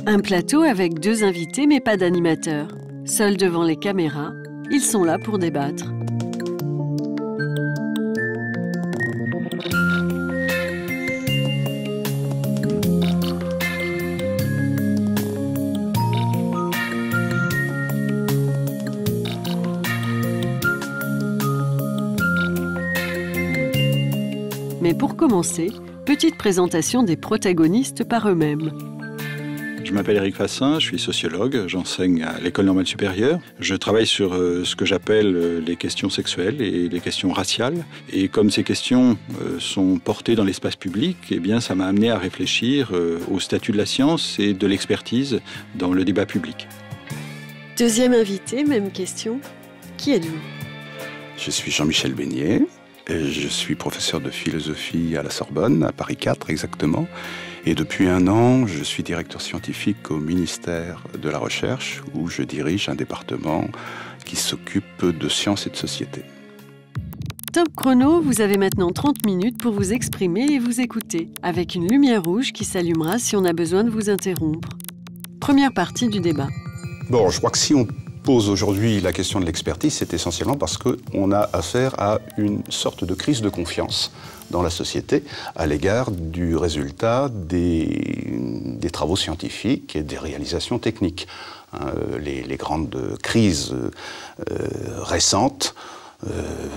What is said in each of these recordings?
Un plateau avec 2 invités mais pas d'animateur. Seuls devant les caméras, ils sont là pour débattre. Mais pour commencer, petite présentation des protagonistes par eux-mêmes. Je m'appelle Éric Fassin, je suis sociologue, j'enseigne à l'École normale supérieure. Je travaille sur ce que j'appelle les questions sexuelles et les questions raciales. Et comme ces questions sont portées dans l'espace public, eh bien, ça m'a amené à réfléchir au statut de la science et de l'expertise dans le débat public. Deuxième invité, même question. Qui êtes-vous? Je suis Jean-Michel Beignet. Je suis professeur de philosophie à la Sorbonne, à Paris 4 exactement. Et depuis 1 an, je suis directeur scientifique au ministère de la Recherche, où je dirige un département qui s'occupe de sciences et de société. Top chrono, vous avez maintenant 30 minutes pour vous exprimer et vous écouter, avec une lumière rouge qui s'allumera si on a besoin de vous interrompre. Première partie du débat. Bon, je crois que si on pose aujourd'hui la question de l'expertise, c'est essentiellement parce qu'on a affaire à une sorte de crise de confiance dans la société à l'égard du résultat des travaux scientifiques et des réalisations techniques. Les grandes crises récentes,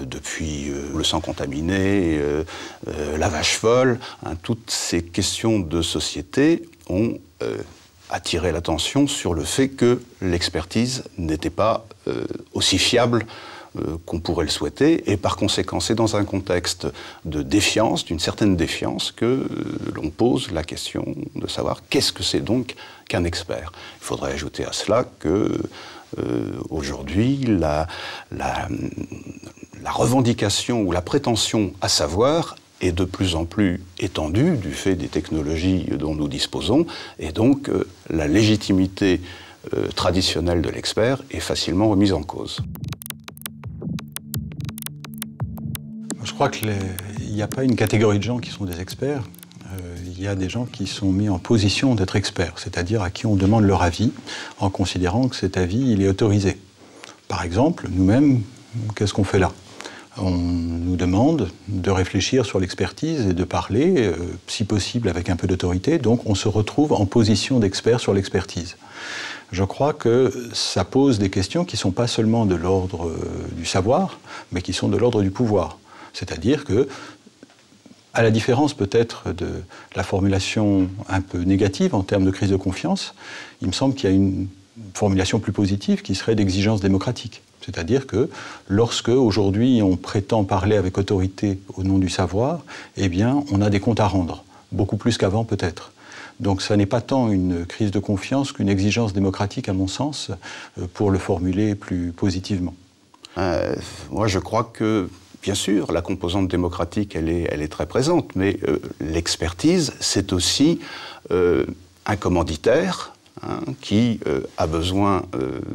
depuis le sang contaminé, la vache folle, toutes ces questions de société ont attirer l'attention sur le fait que l'expertise n'était pas aussi fiable qu'on pourrait le souhaiter, et par conséquent, c'est dans un contexte de défiance, d'une certaine défiance, que l'on pose la question de savoir qu'est-ce que c'est donc qu'un expert. Il faudrait ajouter à cela que aujourd'hui, la revendication ou la prétention à savoir est de plus en plus étendue du fait des technologies dont nous disposons, et donc la légitimité traditionnelle de l'expert est facilement remise en cause. Je crois qu'il n'y a pas une catégorie de gens qui sont des experts. Il y a des gens qui sont mis en position d'être experts, c'est-à-dire à qui on demande leur avis en considérant que cet avis il est autorisé. Par exemple, nous-mêmes, qu'est-ce qu'on fait là ? On nous demande de réfléchir sur l'expertise et de parler, si possible avec un peu d'autorité, donc on se retrouve en position d'expert sur l'expertise. Je crois que ça pose des questions qui ne sont pas seulement de l'ordre du savoir, mais qui sont de l'ordre du pouvoir. C'est-à-dire que, à la différence peut-être de la formulation un peu négative en termes de crise de confiance, il me semble qu'il y a une formulation plus positive qui serait d'exigence démocratique. C'est-à-dire que lorsque, aujourd'hui, on prétend parler avec autorité au nom du savoir, eh bien, on a des comptes à rendre, beaucoup plus qu'avant peut-être. Donc ça n'est pas tant une crise de confiance qu'une exigence démocratique, à mon sens, pour le formuler plus positivement. Moi, je crois que, bien sûr, la composante démocratique, elle est très présente, mais l'expertise, c'est aussi un commanditaire, qui a besoin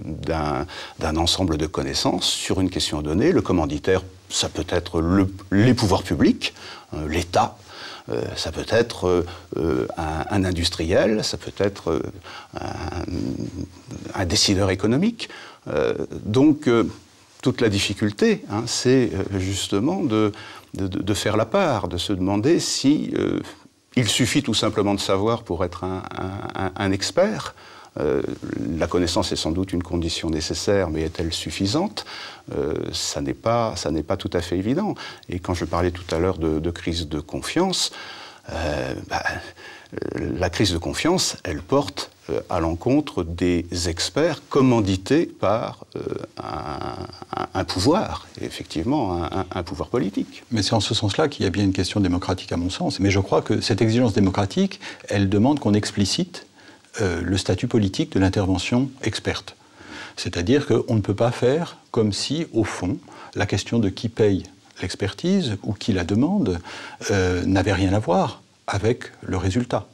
d'un ensemble de connaissances sur une question donnée. Le commanditaire, ça peut être les pouvoirs publics, l'État, ça peut être un industriel, ça peut être un décideur économique. Donc, toute la difficulté, c'est justement de faire la part, de se demander si il suffit tout simplement de savoir pour être un expert. La connaissance est sans doute une condition nécessaire, mais est-elle suffisante? Ça n'est pas tout à fait évident. Et quand je parlais tout à l'heure de crise de confiance, la crise de confiance, elle porte à l'encontre des experts commandités par un pouvoir, effectivement, un pouvoir politique. Mais c'est en ce sens-là qu'il y a bien une question démocratique à mon sens. Mais je crois que cette exigence démocratique, elle demande qu'on explicite le statut politique de l'intervention experte. C'est-à-dire qu'on ne peut pas faire comme si, au fond, la question de qui paye l'expertise ou qui la demande n'avait rien à voir avec le résultat.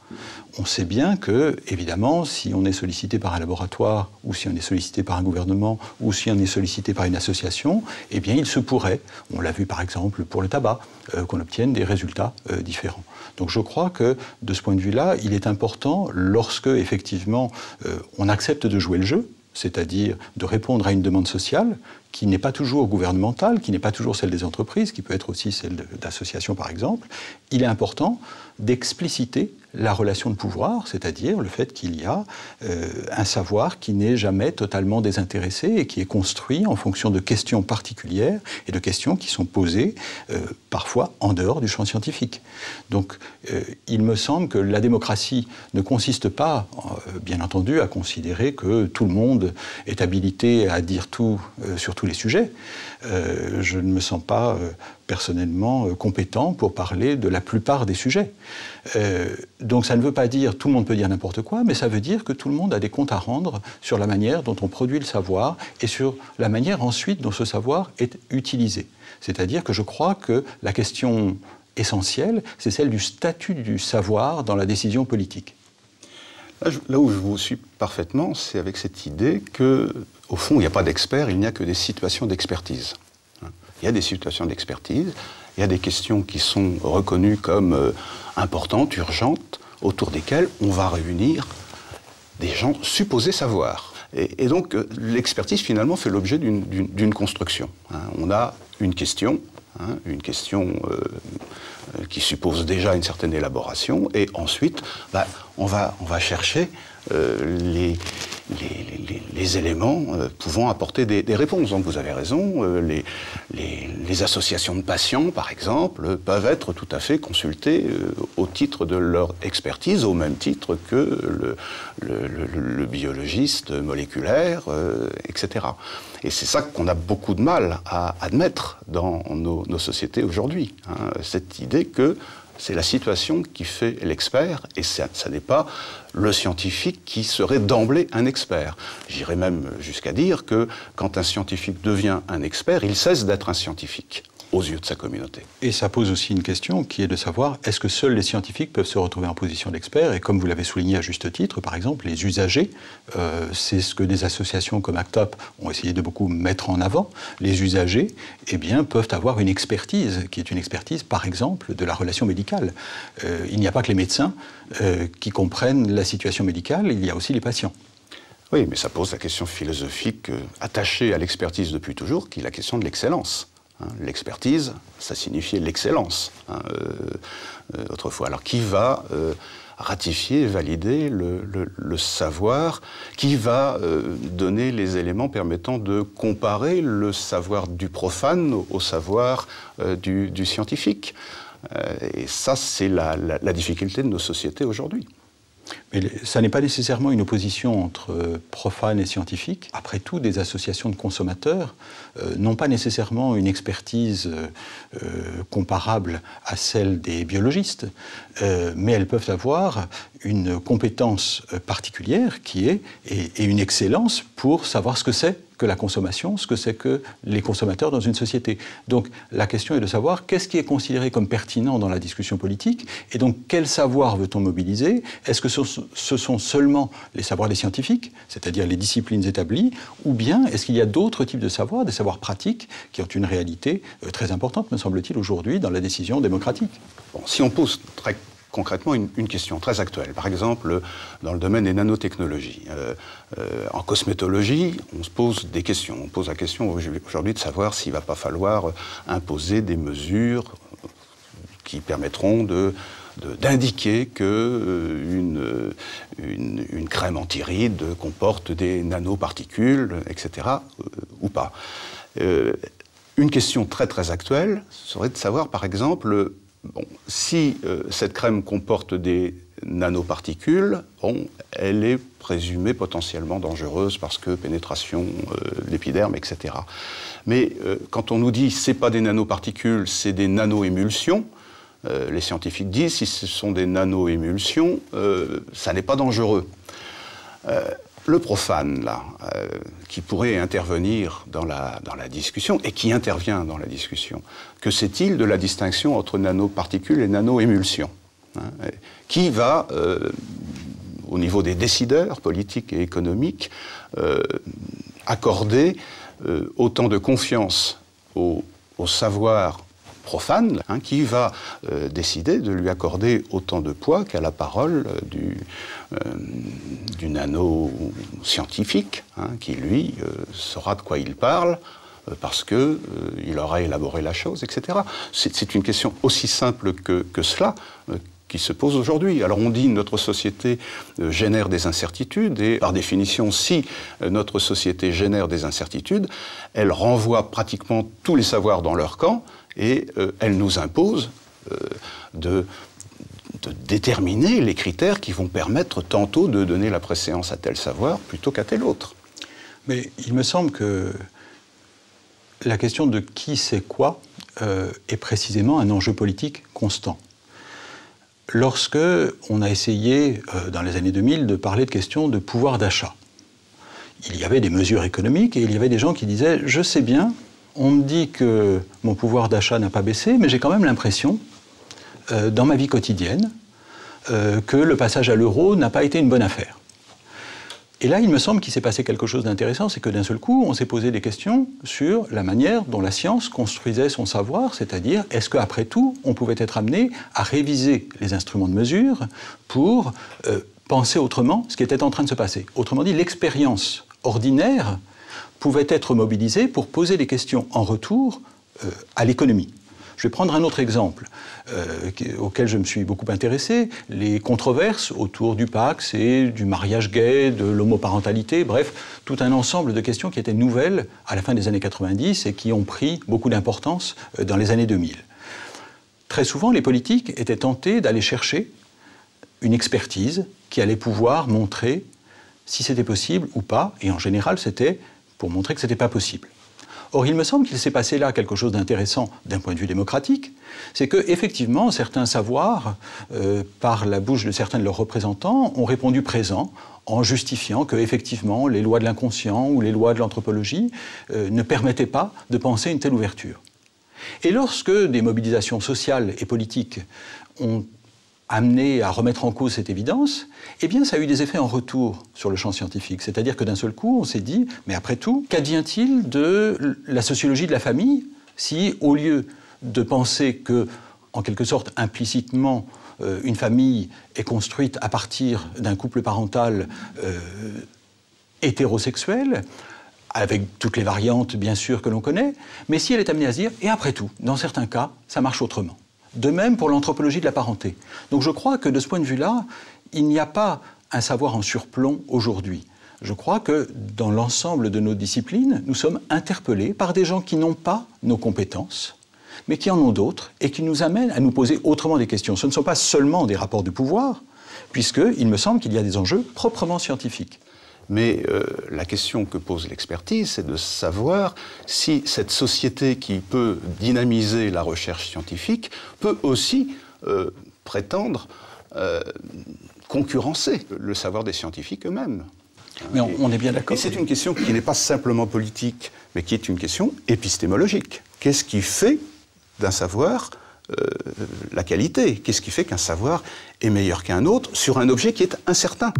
On sait bien que, évidemment, si on est sollicité par un laboratoire, ou si on est sollicité par un gouvernement, ou si on est sollicité par une association, eh bien, il se pourrait, on l'a vu par exemple pour le tabac, qu'on obtienne des résultats différents. Donc je crois que, de ce point de vue-là, il est important, lorsque, effectivement, on accepte de jouer le jeu, c'est-à-dire de répondre à une demande sociale qui n'est pas toujours gouvernementale, qui n'est pas toujours celle des entreprises, qui peut être aussi celle d'associations par exemple, il est important d'expliciter la relation de pouvoir, c'est-à-dire le fait qu'il y a un savoir qui n'est jamais totalement désintéressé et qui est construit en fonction de questions particulières et de questions qui sont posées parfois en dehors du champ scientifique. Donc il me semble que la démocratie ne consiste pas, bien entendu, à considérer que tout le monde est habilité à dire tout sur tous les sujets. Je ne me sens pas personnellement compétent pour parler de la plupart des sujets. Donc ça ne veut pas dire tout le monde peut dire n'importe quoi, mais ça veut dire que tout le monde a des comptes à rendre sur la manière dont on produit le savoir et sur la manière ensuite dont ce savoir est utilisé. C'est-à-dire que je crois que la question essentielle, c'est celle du statut du savoir dans la décision politique. Là où je vous suis parfaitement, c'est avec cette idée que, au fond, il n'y a pas d'experts, il n'y a que des situations d'expertise. Il y a des situations d'expertise, il y a des questions qui sont reconnues comme importantes, urgentes, autour desquelles on va réunir des gens supposés savoir. Et donc, l'expertise, finalement, fait l'objet d'une construction. On a une question qui suppose déjà une certaine élaboration, et ensuite, on va chercher les éléments pouvant apporter des réponses. Donc vous avez raison, les associations de patients, par exemple, peuvent être tout à fait consultées au titre de leur expertise, au même titre que le biologiste moléculaire, etc. Et c'est ça qu'on a beaucoup de mal à admettre dans nos sociétés aujourd'hui, cette idée que c'est la situation qui fait l'expert, et ça n'est pas le scientifique qui serait d'emblée un expert. J'irais même jusqu'à dire que quand un scientifique devient un expert, il cesse d'être un scientifique aux yeux de sa communauté. Et ça pose aussi une question qui est de savoir, est-ce que seuls les scientifiques peuvent se retrouver en position d'expert? Et comme vous l'avez souligné à juste titre, par exemple, les usagers, c'est ce que des associations comme ACT UP ont essayé de beaucoup mettre en avant. Les usagers, eh bien, peuvent avoir une expertise, qui est une expertise, par exemple, de la relation médicale. Il n'y a pas que les médecins qui comprennent la situation médicale, il y a aussi les patients. Oui, mais ça pose la question philosophique attachée à l'expertise depuis toujours, qui est la question de l'excellence. L'expertise, ça signifiait l'excellence, autrefois. Alors, qui va ratifier, valider le savoir? Qui va donner les éléments permettant de comparer le savoir du profane au savoir du scientifique? Et ça, c'est la difficulté de nos sociétés aujourd'hui. Mais ça n'est pas nécessairement une opposition entre profane et scientifique. Après tout, des associations de consommateurs n'ont pas nécessairement une expertise comparable à celle des biologistes, mais elles peuvent avoir une compétence particulière qui est, et une excellence pour savoir ce que c'est que la consommation, ce que c'est que les consommateurs dans une société. Donc la question est de savoir qu'est-ce qui est considéré comme pertinent dans la discussion politique, et donc quel savoir veut-on mobiliser? Est-ce que ce sont seulement les savoirs des scientifiques, c'est-à-dire les disciplines établies, ou bien est-ce qu'il y a d'autres types de savoirs, des savoirs pratiques, qui ont une réalité très importante, me semble-t-il, aujourd'hui dans la décision démocratique? Bon, si on pose très concrètement une question très actuelle. Par exemple, dans le domaine des nanotechnologies. En cosmétologie, on se pose des questions. On pose la question aujourd'hui de savoir s'il ne va pas falloir imposer des mesures qui permettront d'indiquer qu'une crème anti-rides comporte des nanoparticules, etc., ou pas. Une question très très actuelle serait de savoir, par exemple, si cette crème comporte des nanoparticules, elle est présumée potentiellement dangereuse parce que pénétration de l'épiderme, etc. Mais quand on nous dit c'est pas des nanoparticules, c'est des nanoémulsions, les scientifiques disent si ce sont des nanoémulsions, ça n'est pas dangereux. Le profane, là, qui pourrait intervenir dans la discussion, et qui intervient dans la discussion, que sait-il de la distinction entre nanoparticules et nanoémulsions? hein, qui va, au niveau des décideurs politiques et économiques, accorder autant de confiance au savoir profane, hein, qui va décider de lui accorder autant de poids qu'à la parole du nano-scientifique, hein, qui, lui, saura de quoi il parle, parce qu'il aura élaboré la chose, etc. C'est une question aussi simple que cela qui se pose aujourd'hui. Alors on dit que notre société génère des incertitudes, et par définition, si notre société génère des incertitudes, elle renvoie pratiquement tous les savoirs dans leur camp, et elle nous impose de déterminer les critères qui vont permettre tantôt de donner la préséance à tel savoir plutôt qu'à tel autre. Mais il me semble que la question de qui sait quoi est précisément un enjeu politique constant. Lorsque on a essayé, dans les années 2000, de parler de questions de pouvoir d'achat, il y avait des mesures économiques et il y avait des gens qui disaient « Je sais bien, on me dit que mon pouvoir d'achat n'a pas baissé, mais j'ai quand même l'impression, dans ma vie quotidienne, que le passage à l'euro n'a pas été une bonne affaire. » Et là, il me semble qu'il s'est passé quelque chose d'intéressant, c'est que d'un seul coup, on s'est posé des questions sur la manière dont la science construisait son savoir, c'est-à-dire, est-ce qu'après tout, on pouvait être amené à réviser les instruments de mesure pour penser autrement ce qui était en train de se passer. Autrement dit, l'expérience ordinaire pouvait être mobilisée pour poser des questions en retour à l'économie. Je vais prendre un autre exemple auquel je me suis beaucoup intéressé, les controverses autour du Pacs et du mariage gay, de l'homoparentalité, bref, tout un ensemble de questions qui étaient nouvelles à la fin des années 90 et qui ont pris beaucoup d'importance dans les années 2000. Très souvent, les politiques étaient tentés d'aller chercher une expertise qui allait pouvoir montrer si c'était possible ou pas, et en général, c'était pour montrer que ce n'était pas possible. Or, il me semble qu'il s'est passé là quelque chose d'intéressant d'un point de vue démocratique, c'est qu'effectivement, certains savoirs, par la bouche de certains de leurs représentants, ont répondu présent en justifiant qu'effectivement, les lois de l'inconscient ou les lois de l'anthropologie ne permettaient pas de penser une telle ouverture. Et lorsque des mobilisations sociales et politiques ont amené à remettre en cause cette évidence, eh bien, ça a eu des effets en retour sur le champ scientifique. C'est-à-dire que d'un seul coup, on s'est dit, mais après tout, qu'advient-il de la sociologie de la famille si, au lieu de penser que, en quelque sorte, implicitement, une famille est construite à partir d'un couple parental hétérosexuel, avec toutes les variantes, bien sûr, que l'on connaît, mais si elle est amenée à se dire, et après tout, dans certains cas, ça marche autrement. De même pour l'anthropologie de la parenté. Donc je crois que de ce point de vue-là, il n'y a pas un savoir en surplomb aujourd'hui. Je crois que dans l'ensemble de nos disciplines, nous sommes interpellés par des gens qui n'ont pas nos compétences, mais qui en ont d'autres et qui nous amènent à nous poser autrement des questions. Ce ne sont pas seulement des rapports de pouvoir, puisqu'il me semble qu'il y a des enjeux proprement scientifiques. Mais la question que pose l'expertise, c'est de savoir si cette société qui peut dynamiser la recherche scientifique peut aussi prétendre concurrencer le savoir des scientifiques eux-mêmes. Mais on est bien d'accord. Et c'est une question qui n'est pas simplement politique, mais qui est une question épistémologique. Qu'est-ce qui fait d'un savoir la qualité? Qu'est-ce qui fait qu'un savoir est meilleur qu'un autre sur un objet qui est incertain?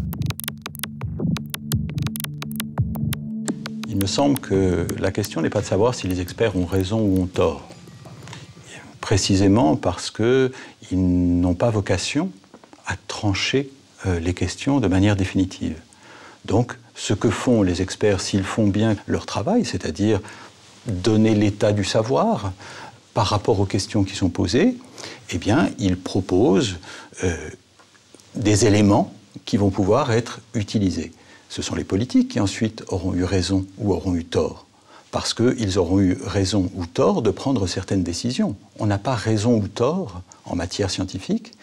Il me semble que la question n'est pas de savoir si les experts ont raison ou ont tort. Précisément parce qu'ils n'ont pas vocation à trancher les questions de manière définitive. Donc, ce que font les experts, s'ils font bien leur travail, c'est-à-dire donner l'état du savoir par rapport aux questions qui sont posées, eh bien, ils proposent des éléments qui vont pouvoir être utilisés. Ce sont les politiques qui ensuite auront eu raison ou auront eu tort, parce qu'ils auront eu raison ou tort de prendre certaines décisions. On n'a pas raison ou tort en matière scientifique,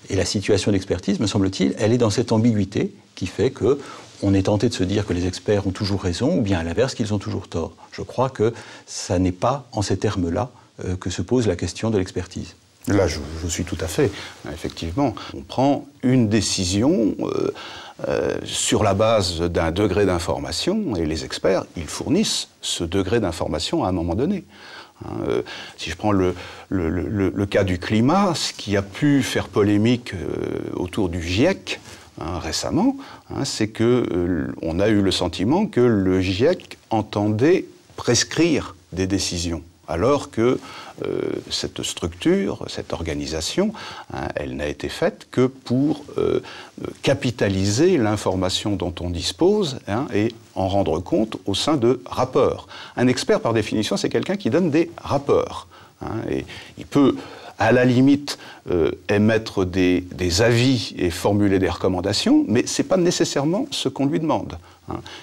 et la situation d'expertise, me semble-t-il, elle est dans cette ambiguïté qui fait qu'on est tenté de se dire que les experts ont toujours raison, ou bien à l'inverse qu'ils ont toujours tort. Je crois que ça n'est pas en ces termes-là que se pose la question de l'expertise. Là, je suis tout à fait. Effectivement, on prend une décision sur la base d'un degré d'information, et les experts, ils fournissent ce degré d'information à un moment donné. Si je prends le cas du climat, ce qui a pu faire polémique autour du GIEC récemment, c'est qu'on a eu le sentiment que le GIEC entendait prescrire des décisions, alors que cette structure, cette organisation, elle n'a été faite que pour capitaliser l'information dont on dispose et en rendre compte au sein de rapports. Un expert, par définition, c'est quelqu'un qui donne des rapports. Et il peut, à la limite, émettre des avis et formuler des recommandations, mais ce n'est pas nécessairement ce qu'on lui demande.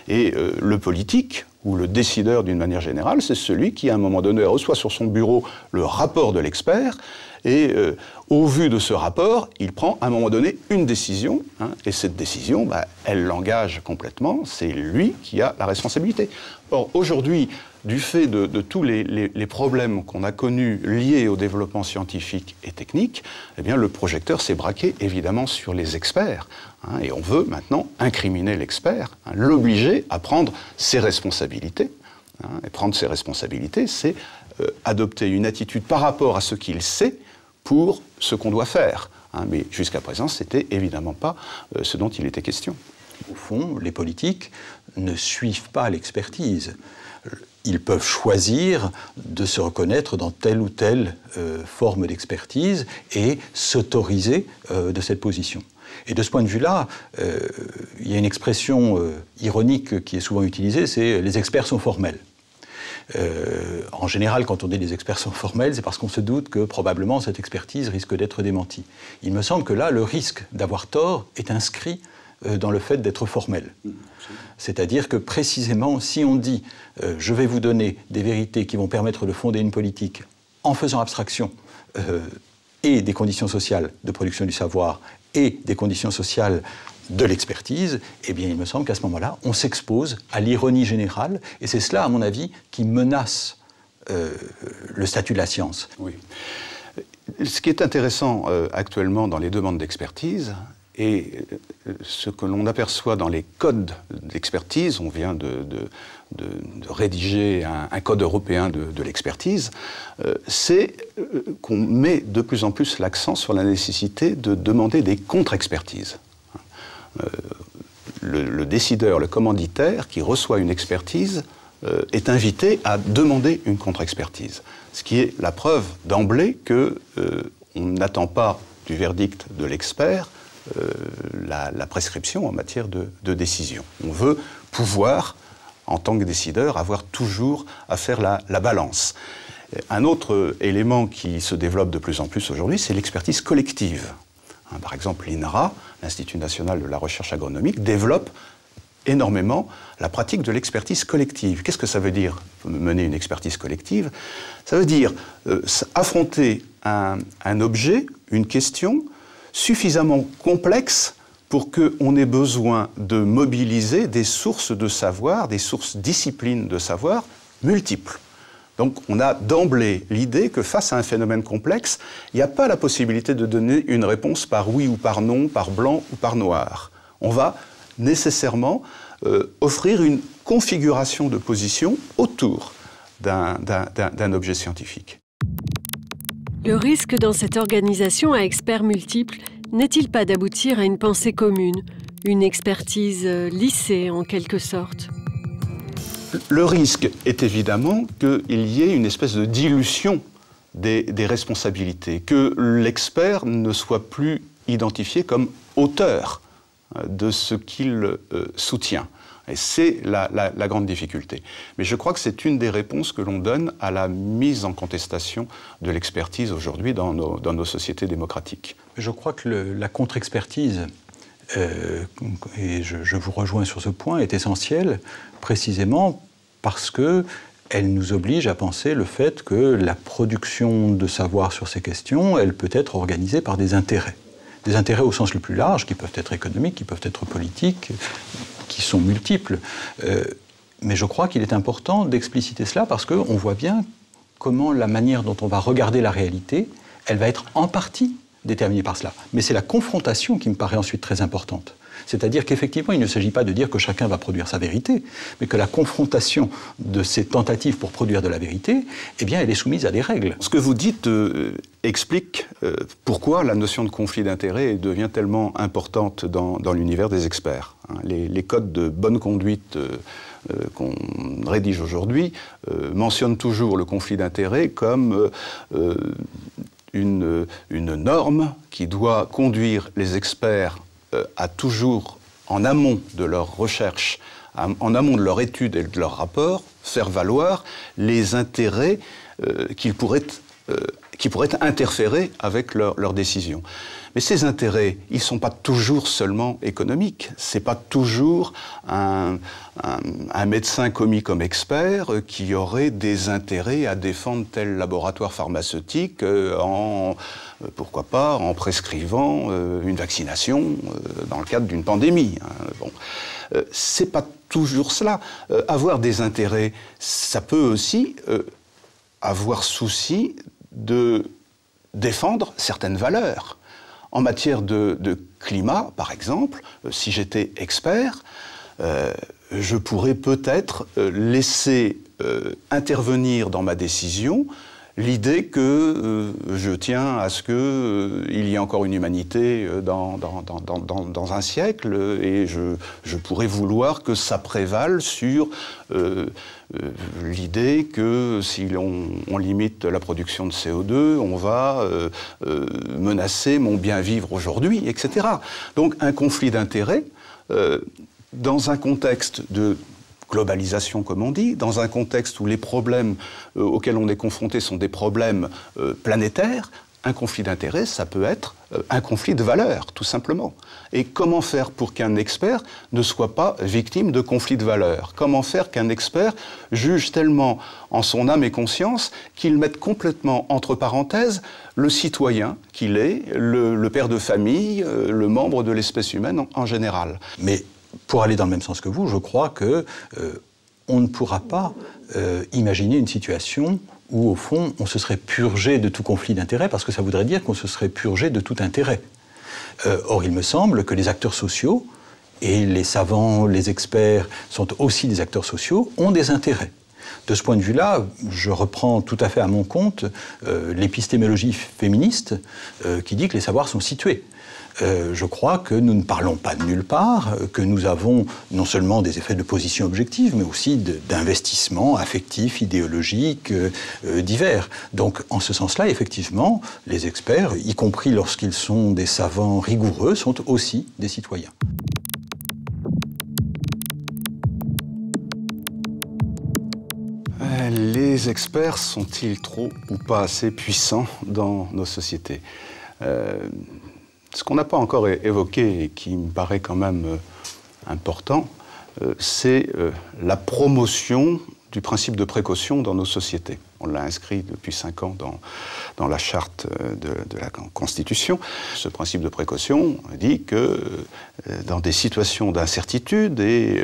Et le politique, ou le décideur d'une manière générale, c'est celui qui, à un moment donné, reçoit sur son bureau le rapport de l'expert, et au vu de ce rapport, il prend, à un moment donné, une décision, et cette décision, elle l'engage complètement, c'est lui qui a la responsabilité. Or, aujourd'hui, du fait de tous les problèmes qu'on a connus liés au développement scientifique et technique, eh bien, le projecteur s'est braqué évidemment sur les experts. Et on veut maintenant incriminer l'expert, l'obliger à prendre ses responsabilités. Et prendre ses responsabilités, c'est adopter une attitude par rapport à ce qu'il sait pour ce qu'on doit faire. Mais jusqu'à présent, ce n'était évidemment pas ce dont il était question. Au fond, les politiques ne suivent pas l'expertise. Ils peuvent choisir de se reconnaître dans telle ou telle forme d'expertise et s'autoriser de cette position. Et de ce point de vue-là, il y a une expression ironique qui est souvent utilisée, c'est « les experts sont formels ». En général, quand on dit les experts sont formels, c'est parce qu'on se doute que probablement cette expertise risque d'être démentie. Il me semble que là, le risque d'avoir tort est inscrit dans le fait d'être formel. C'est-à-dire que précisément, si on dit je vais vous donner des vérités qui vont permettre de fonder une politique en faisant abstraction et des conditions sociales de production du savoir et des conditions sociales de l'expertise, eh bien, il me semble qu'à ce moment-là, on s'expose à l'ironie générale, et c'est cela, à mon avis, qui menace le statut de la science. Oui. Ce qui est intéressant actuellement dans les demandes d'expertise, et ce que l'on aperçoit dans les codes d'expertise, on vient de rédiger un code européen de l'expertise, c'est qu'on met de plus en plus l'accent sur la nécessité de demander des contre-expertises. Le décideur, le commanditaire qui reçoit une expertise est invité à demander une contre-expertise. Ce qui est la preuve d'emblée qu'on n'attend pas du verdict de l'expert la prescription en matière de décision. On veut pouvoir, en tant que décideur, avoir toujours à faire la balance. Un autre élément qui se développe de plus en plus aujourd'hui, c'est l'expertise collective. Par exemple, l'INRA, l'Institut national de la recherche agronomique, développe énormément la pratique de l'expertise collective. Qu'est-ce que ça veut dire, mener une expertise collective? Ça veut dire affronter un objet, une question, suffisamment complexe pour qu'on ait besoin de mobiliser des sources de savoir, des sources disciplines de savoir multiples. Donc on a d'emblée l'idée que face à un phénomène complexe, il n'y a pas la possibilité de donner une réponse par oui ou par non, par blanc ou par noir. On va nécessairement offrir une configuration de position autour d'un objet scientifique. Le risque dans cette organisation à experts multiples n'est-il pas d'aboutir à une pensée commune, une expertise lissée en quelque sorte? Le risque est évidemment qu'il y ait une espèce de dilution des responsabilités, que l'expert ne soit plus identifié comme auteur de ce qu'il soutient. Et c'est la grande difficulté. Mais je crois que c'est une des réponses que l'on donne à la mise en contestation de l'expertise aujourd'hui dans nos sociétés démocratiques. Je crois que la contre-expertise, et je vous rejoins sur ce point, est essentielle précisément parce qu'elle nous oblige à penser le fait que la production de savoir sur ces questions, elle peut être organisée par des intérêts. Des intérêts au sens le plus large, qui peuvent être économiques, qui peuvent être politiques, qui sont multiples. Mais je crois qu'il est important d'expliciter cela parce qu'on voit bien comment la manière dont on va regarder la réalité, elle va être en partie déterminée par cela. Mais c'est la confrontation qui me paraît ensuite très importante. C'est-à-dire qu'effectivement, il ne s'agit pas de dire que chacun va produire sa vérité, mais que la confrontation de ces tentatives pour produire de la vérité, eh bien, elle est soumise à des règles. Ce que vous dites explique pourquoi la notion de conflit d'intérêts devient tellement importante dans l'univers des experts. Les codes de bonne conduite qu'on rédige aujourd'hui mentionnent toujours le conflit d'intérêts comme une norme qui doit conduire les experts à toujours, en amont de leur recherche, en amont de leur étude et de leur rapport, faire valoir les intérêts qui pourraient interférer avec leurs décisions. Mais ces intérêts, ils ne sont pas toujours seulement économiques. Ce n'est pas toujours un médecin commis comme expert qui aurait des intérêts à défendre tel laboratoire pharmaceutique pourquoi pas, en prescrivant une vaccination dans le cadre d'une pandémie. Bon. C'est pas toujours cela. Avoir des intérêts, ça peut aussi avoir souci de défendre certaines valeurs. En matière de climat, par exemple, si j'étais expert, je pourrais peut-être laisser intervenir dans ma décision l'idée que je tiens à ce qu'il y ait encore une humanité dans un siècle et je pourrais vouloir que ça prévale sur l'idée que si on limite la production de CO2, on va menacer mon bien-vivre aujourd'hui, etc. Donc un conflit d'intérêts dans un contexte de globalisation, comme on dit, dans un contexte où les problèmes auxquels on est confronté sont des problèmes planétaires, un conflit d'intérêts, ça peut être un conflit de valeurs, tout simplement. Et comment faire pour qu'un expert ne soit pas victime de conflits de valeurs? Comment faire qu'un expert juge tellement en son âme et conscience qu'il mette complètement entre parenthèses le citoyen qu'il est, le père de famille, le membre de l'espèce humaine en général? Mais pour aller dans le même sens que vous, je crois que on ne pourra pas imaginer une situation où, au fond, on se serait purgé de tout conflit d'intérêt, parce que ça voudrait dire qu'on se serait purgé de tout intérêt. Or, il me semble que les acteurs sociaux, et les savants, les experts sont aussi des acteurs sociaux, ont des intérêts. De ce point de vue-là, je reprends tout à fait à mon compte l'épistémologie féministe qui dit que les savoirs sont situés. Je crois que nous ne parlons pas de nulle part, que nous avons non seulement des effets de position objective, mais aussi d'investissements affectifs, idéologiques, divers. Donc, en ce sens-là, effectivement, les experts, y compris lorsqu'ils sont des savants rigoureux, sont aussi des citoyens. Les experts sont-ils trop ou pas assez puissants dans nos sociétés ? Ce qu'on n'a pas encore évoqué et qui me paraît quand même important, c'est la promotion du principe de précaution dans nos sociétés. On l'a inscrit depuis 5 ans dans la charte de la Constitution. Ce principe de précaution dit que dans des situations d'incertitude et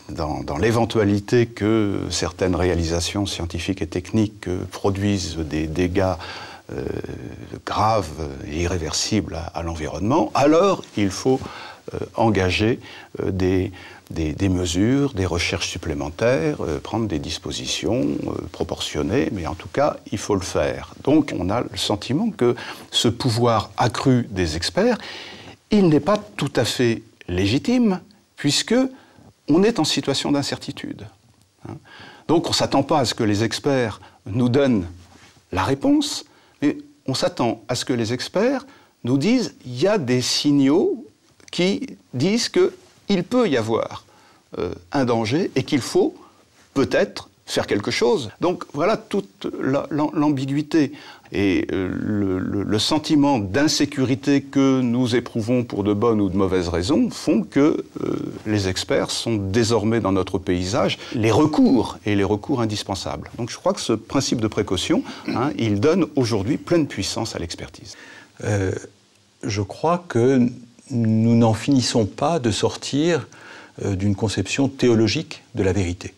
dans l'éventualité que certaines réalisations scientifiques et techniques produisent des dégâts graves et irréversibles à l'environnement, alors il faut engager des mesures, des recherches supplémentaires, prendre des dispositions proportionnées, mais en tout cas, il faut le faire. Donc, on a le sentiment que ce pouvoir accru des experts, il n'est pas tout à fait légitime, puisque on est en situation d'incertitude. Donc, on ne s'attend pas à ce que les experts nous donnent la réponse, mais on s'attend à ce que les experts nous disent il y a des signaux qui disent qu'il peut y avoir un danger et qu'il faut peut-être faire quelque chose. Donc voilà toute l'ambiguïté et le sentiment d'insécurité que nous éprouvons pour de bonnes ou de mauvaises raisons font que les experts sont désormais dans notre paysage les recours indispensables. Donc je crois que ce principe de précaution, il donne aujourd'hui pleine puissance à l'expertise. Je crois que nous n'en finissons pas de sortir d'une conception théologique de la vérité.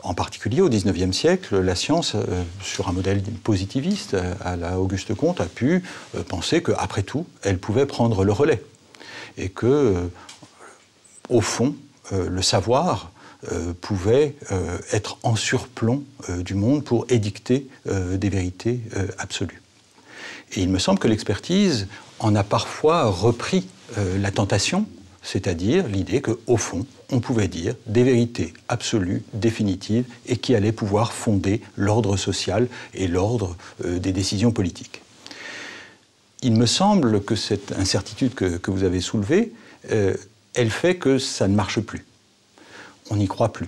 En particulier, au XIXe siècle, la science, sur un modèle positiviste à la Auguste Comte, a pu penser qu'après tout, elle pouvait prendre le relais. Et que, au fond, le savoir pouvait être en surplomb du monde pour édicter des vérités absolues. Et il me semble que l'expertise en a parfois repris la tentation, c'est-à-dire l'idée qu'au fond, on pouvait dire des vérités absolues, définitives, et qui allaient pouvoir fonder l'ordre social et l'ordre des décisions politiques. Il me semble que cette incertitude que vous avez soulevée, elle fait que ça ne marche plus. On n'y croit plus.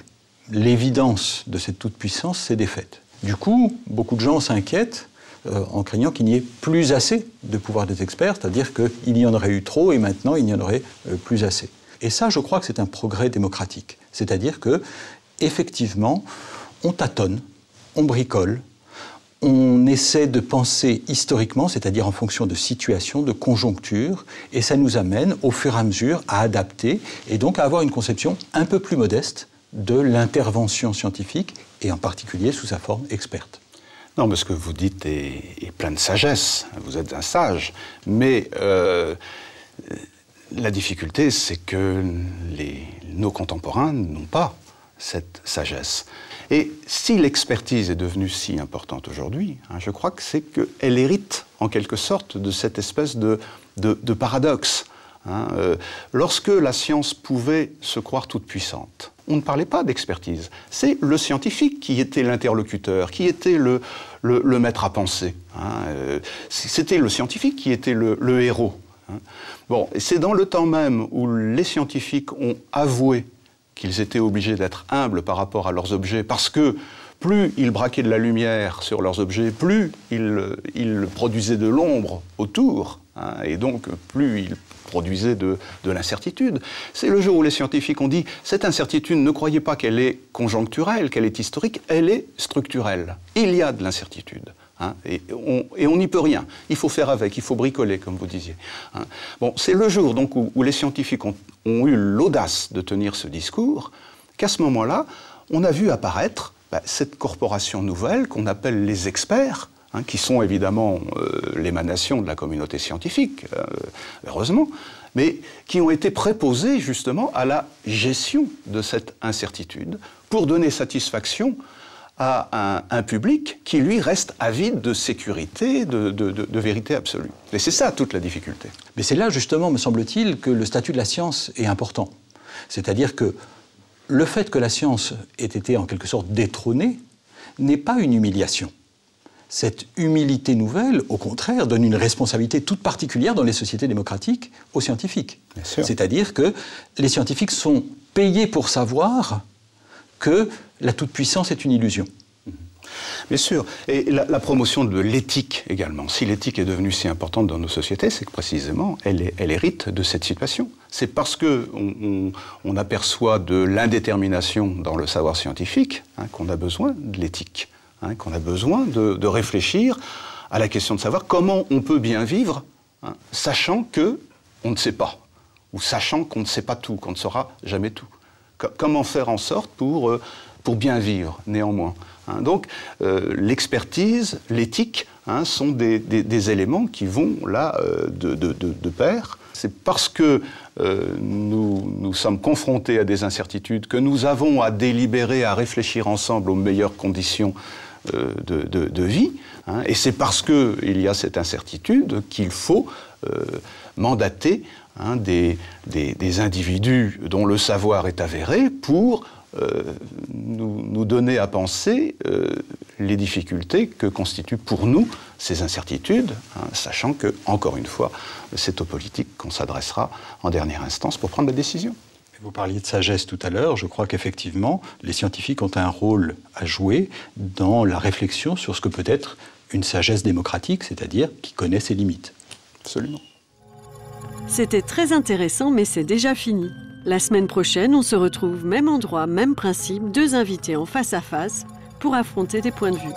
L'évidence de cette toute-puissance s'est défaite. Du coup, beaucoup de gens s'inquiètent en craignant qu'il n'y ait plus assez de pouvoir des experts, c'est-à-dire qu'il y en aurait eu trop et maintenant il n'y en aurait plus assez. Et ça, je crois que c'est un progrès démocratique. C'est-à-dire que, effectivement, on tâtonne, on bricole, on essaie de penser historiquement, c'est-à-dire en fonction de situations, de conjonctures, et ça nous amène au fur et à mesure à adapter et donc à avoir une conception un peu plus modeste de l'intervention scientifique et en particulier sous sa forme experte. Non, mais ce que vous dites est plein de sagesse. Vous êtes un sage. Mais la difficulté, c'est que nos contemporains n'ont pas cette sagesse. Et si l'expertise est devenue si importante aujourd'hui, je crois que c'est qu'elle hérite en quelque sorte de cette espèce de paradoxe. Lorsque la science pouvait se croire toute puissante, on ne parlait pas d'expertise. C'est le scientifique qui était l'interlocuteur, qui était le maître à penser. C'était le scientifique qui était le héros. Bon, et c'est dans le temps même où les scientifiques ont avoué qu'ils étaient obligés d'être humbles par rapport à leurs objets, parce que plus ils braquaient de la lumière sur leurs objets, plus ils produisaient de l'ombre autour, et donc plus ils produisaient de l'incertitude. C'est le jour où les scientifiques ont dit « cette incertitude, ne croyez pas qu'elle est conjoncturelle, qu'elle est historique, elle est structurelle. Il y a de l'incertitude. » Et on n'y peut rien. Il faut faire avec, il faut bricoler, comme vous disiez. Bon, c'est le jour donc, où les scientifiques ont eu l'audace de tenir ce discours, qu'à ce moment-là, on a vu apparaître cette corporation nouvelle qu'on appelle les experts, qui sont évidemment l'émanation de la communauté scientifique, heureusement, mais qui ont été préposés justement à la gestion de cette incertitude pour donner satisfaction à un public qui, lui, reste avide de sécurité, de vérité absolue. Et c'est ça toute la difficulté. Mais c'est là, justement, me semble-t-il, que le statut de la science est important. C'est-à-dire que le fait que la science ait été, en quelque sorte, détrônée, n'est pas une humiliation. Cette humilité nouvelle, au contraire, donne une responsabilité toute particulière dans les sociétés démocratiques aux scientifiques. C'est-à-dire que les scientifiques sont payés pour savoir que la toute-puissance est une illusion. Bien sûr. Et la promotion de l'éthique également. Si l'éthique est devenue si importante dans nos sociétés, c'est que précisément, elle hérite de cette situation. C'est parce qu'on aperçoit de l'indétermination dans le savoir scientifique qu'on a besoin de l'éthique, qu'on a besoin de réfléchir à la question de savoir comment on peut bien vivre, sachant qu'on ne sait pas, ou sachant qu'on ne sait pas tout, qu'on ne saura jamais tout. Comment faire en sorte pour bien vivre, néanmoins. Donc, l'expertise, l'éthique, sont des éléments qui vont là de pair. C'est parce que nous sommes confrontés à des incertitudes que nous avons à délibérer, à réfléchir ensemble aux meilleures conditions de vie. Et c'est parce qu'il y a cette incertitude qu'il faut mandater des individus dont le savoir est avéré pour nous donner à penser les difficultés que constituent pour nous ces incertitudes, sachant que, encore une fois, c'est aux politiques qu'on s'adressera en dernière instance pour prendre la décision. Vous parliez de sagesse tout à l'heure. Je crois qu'effectivement, les scientifiques ont un rôle à jouer dans la réflexion sur ce que peut être une sagesse démocratique, c'est-à-dire qui connaît ses limites. Absolument. C'était très intéressant, mais c'est déjà fini. La semaine prochaine, on se retrouve même endroit, même principe, deux invités en face à face pour affronter des points de vue.